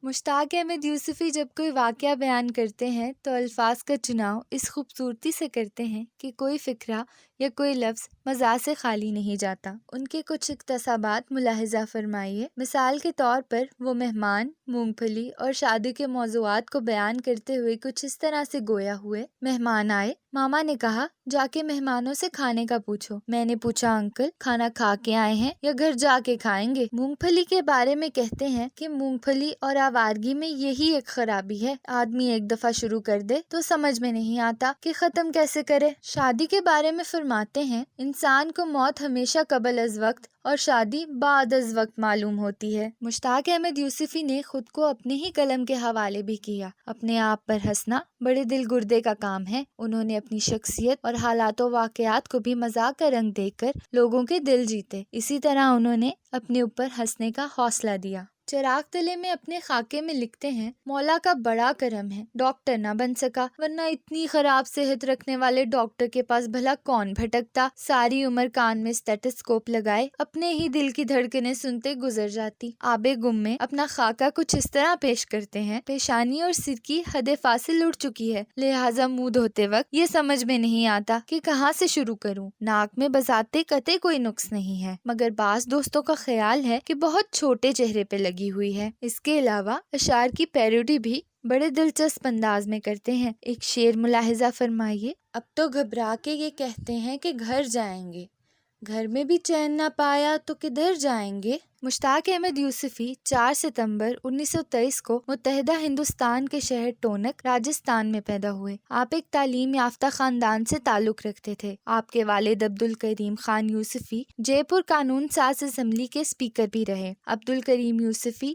مشتاق احمد یوسفی جب کوئی واقعہ بیان کرتے ہیں تو الفاظ کا چناؤ اس خوبصورتی سے کرتے ہیں کہ کوئی فقرہ یا کوئی لفظ مزاح سے خالی نہیں جاتا۔ ان کے کچھ اقتباسات ملاحظہ فرمائیے۔ مثال کے طور پر وہ مہمان، مونگ پھلی اور شادی کے موضوعات کو بیان کرتے ہوئے کچھ اس طرح سے گویا ہوئے: مہمان آئے، ماما نے کہا جا کے مہمانوں سے کھانے کا پوچھو۔ میں نے پوچھا انکل کھانا کھا کے آئے ہیں یا گھر جا کے کھائیں گے؟ مونگ پھلی کے بارے میں کہتے ہیں کہ مونگ پھلی اور آوارگی میں یہی ایک خرابی ہے، آدمی ایک دفعہ شروع کر دے تو سمجھ میں نہیں آتا کہ ختم کیسے کرے۔ شادی کے بارے میں فرماتے ہیں انسان کو موت ہمیشہ قبل از وقت اور شادی بعد از وقت معلوم ہوتی ہے۔ مشتاق احمد یوسفی نے خود کو اپنے ہی قلم کے حوالے بھی کیا۔ اپنے آپ پر ہنسنا بڑے دل گردے کا کام ہے۔ انہوں نے اپنی شخصیت اور حالات و واقعات کو بھی مزاح کا رنگ دے کر لوگوں کے دل جیتے۔ اسی طرح انہوں نے اپنے اوپر ہنسنے کا حوصلہ دیا۔ چراغ تلے میں اپنے خاکے میں لکھتے ہیں مولا کا بڑا کرم ہے ڈاکٹر نہ بن سکا، ورنہ اتنی خراب صحت رکھنے والے ڈاکٹر کے پاس بھلا کون بھٹکتا، ساری عمر کان میں اسٹیٹسکوپ لگائے اپنے ہی دل کی دھڑکنیں سنتے گزر جاتی۔ آب گم میں اپنا خاکہ کچھ اس طرح پیش کرتے ہیں: پیشانی اور سر کی حد فاصل اڑ چکی ہے، لہٰذا منہ دھوتے وقت یہ سمجھ میں نہیں آتا کہ کہاں سے شروع کروں۔ ناک میں بذات قطع کوئی نقص نہیں ہے، مگر بعض دوستوں کا خیال ہے کہ بہت چھوٹے چہرے پہ لگی ہوئی ہے۔ اس کے علاوہ اشعار کی پیروڈی بھی بڑے دلچسپ انداز میں کرتے ہیں۔ ایک شعر ملاحظہ فرمائیے: اب تو گھبرا کے یہ کہتے ہیں کہ گھر جائیں گے، گھر میں بھی چین نہ پایا تو کدھر جائیں گے۔ مشتاق احمد یوسفی 4 ستمبر 1923 کو متحدہ ہندوستان کے شہر ٹونک، راجستھان میں پیدا ہوئے۔ آپ ایک تعلیم یافتہ خاندان سے تعلق رکھتے تھے۔ آپ کے والد عبدالکریم خان یوسفی جے پور قانون ساز اسمبلی کے اسپیکر بھی رہے۔ عبدالکریم یوسفی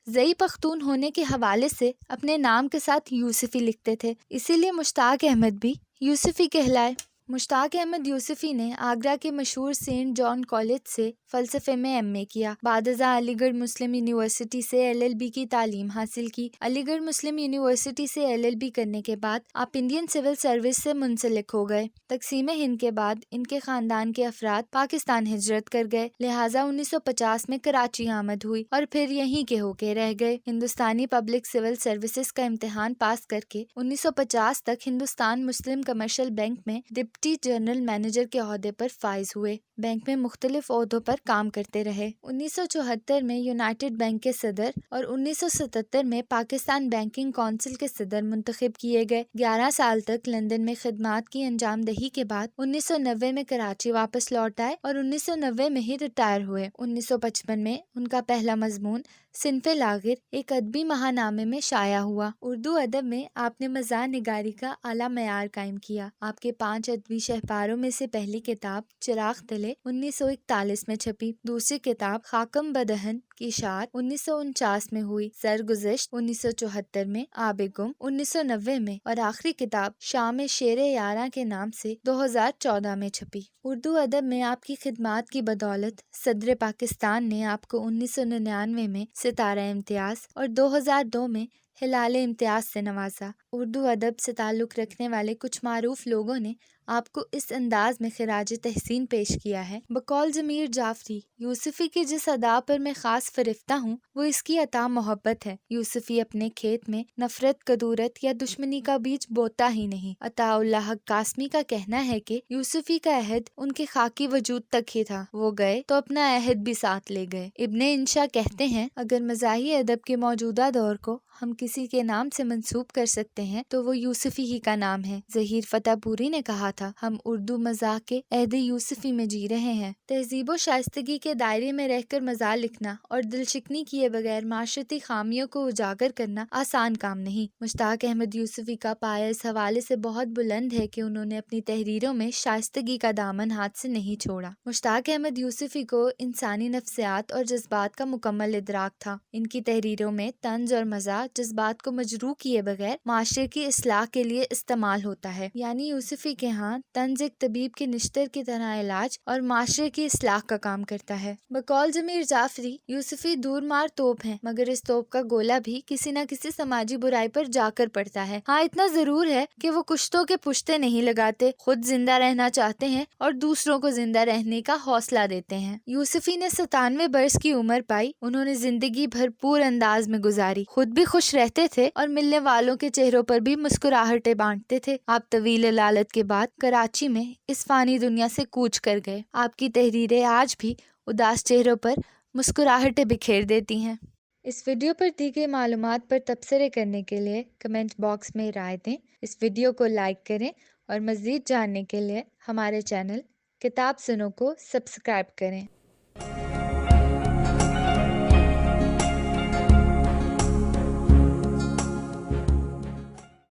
زئی پختون ہونے کے حوالے سے اپنے نام کے ساتھ یوسفی لکھتے تھے، اسی لیے مشتاق احمد بھی یوسفی کہلائے۔ مشتاق احمد یوسفی نے آگرہ کے مشہور سینٹ جان کالج سے فلسفے میں ایم اے کیا۔ بعد ازاں علی گڑھ مسلم یونیورسٹی سے ایل ایل بی کی تعلیم حاصل کی۔ علی گڑھ مسلم یونیورسٹی سے ایل ایل بی کرنے کے بعد آپ انڈین سول سروس سے منسلک ہو گئے۔ تقسیم ہند کے بعد ان کے خاندان کے افراد پاکستان ہجرت کر گئے، لہٰذا 1950 میں کراچی آمد ہوئی اور پھر یہیں کے ہو کے رہ گئے۔ ہندوستانی پبلک سول سروسز کا امتحان پاس کر کے 1950 تک ہندوستان مسلم کمرشل بینک میں ڈپٹی جنرل مینیجر کے عہدے پر فائز ہوئے۔ بینک میں مختلف عہدوں پر کام کرتے رہے۔ 1974 میں یونائیٹڈ بینک کے صدر اور 1977 میں پاکستان بینکنگ کونسل کے صدر منتخب کیے گئے۔ 11 سال تک لندن میں خدمات کی انجام دہی کے بعد 1990 میں کراچی واپس لوٹ آئے اور 1990 میں ہی ریٹائر ہوئے۔ 1955 میں ان کا پہلا مضمون صنف لاغر ایک ادبی ماہنامے میں شائع ہوا۔ اردو ادب میں آپ نے مزاح نگاری کا اعلیٰ معیار قائم کیا۔ آپ کے 5 ادبی شاہکاروں میں سے پہلی کتاب چراغ تلے 1941 میں چھپی، دوسری کتاب خاکم بدہن کی اشعار 1949 میں ہوئی، سرگزشت 1974 میں، آب گم 1990 میں اور آخری کتاب شام شیر یاراں کے نام سے 2014 میں چھپی۔ اردو ادب میں آپ کی خدمات کی بدولت صدر پاکستان نے آپ کو 1999 میں ستارہ امتیاز اور 2002 میں ہلال امتیاز سے نوازا۔ اردو ادب سے تعلق رکھنے والے کچھ معروف لوگوں نے آپ کو اس انداز میں خراج تحسین پیش کیا ہے: بقول ضمیر جعفری، یوسفی کی جس ادا پر میں خاص فرفتہ ہوں وہ اس کی عطا محبت ہے۔ یوسفی اپنے کھیت میں نفرت، کدورت یا دشمنی کا بیج بوتا ہی نہیں۔ عطا اللہ حق قاسمی کا کہنا ہے کہ یوسفی کا عہد ان کے خاکی وجود تک ہی تھا، وہ گئے تو اپنا عہد بھی ساتھ لے گئے۔ ابن انشا کہتے ہیں اگر مزاحی ادب کے موجودہ دور کو ہم کسی کے نام سے منسوب کر سکتے ہیں تو وہ یوسفی ہی کا نام ہے۔ ظہیر فتح پوری نے کہا تھا ہم اردو مزاح کے عہد یوسفی میں جی رہے ہیں۔ تہذیب و شائستگی کے دائرے میں رہ کر مزاح لکھنا اور دل شکنی کیے بغیر معاشرتی خامیوں کو اجاگر کرنا آسان کام نہیں۔ مشتاق احمد یوسفی کا پایہ اس حوالے سے بہت بلند ہے کہ انہوں نے اپنی تحریروں میں شائستگی کا دامن ہاتھ سے نہیں چھوڑا۔ مشتاق احمد یوسفی کو انسانی نفسیات اور جذبات کا مکمل ادراک تھا۔ ان کی تحریروں میں طنز اور مزاح جذبات کو مجروح کیے بغیر معاشرے کی اصلاح کے لیے استعمال ہوتا ہے، یعنی یوسفی کے ہاں طنز ایک طبیب کے نشتر کی طرح علاج اور معاشرے کی اصلاح کا کام کرتا ہے۔ بقول ضمیر جعفری، یوسف یوسفی دور مار توپ ہیں، مگر اس توپ کا گولہ بھی کسی نہ کسی سماجی برائی پر جا کر پڑتا ہے۔ ہاں اتنا ضرور ہے کہ وہ کشتوں کے پشتے نہیں لگاتے، خود زندہ رہنا چاہتے ہیں اور دوسروں کو زندہ رہنے کا حوصلہ دیتے ہیں۔ یوسفی نے 97 برس کی عمر پائی۔ انہوں نے زندگی بھرپور انداز میں گزاری، خود بھی خوش رہتے تھے اور ملنے والوں کے چہروں پر بھی مسکراہٹیں بانٹتے تھے۔ آپ طویل لالت کے بعد کراچی میں اس فانی دنیا سے کوچ کر گئے۔ آپ کی تحریریں آج بھی اداس چہروں پر مسکراہٹیں بکھیر دیتی ہیں۔ اس ویڈیو پر دی گئی معلومات پر تبصرے کرنے کے لیے کمنٹ باکس میں رائے دیں۔ اس ویڈیو کو لائک کریں اور مزید جاننے کے لیے ہمارے چینل کتاب سنو کو سبسکرائب کریں۔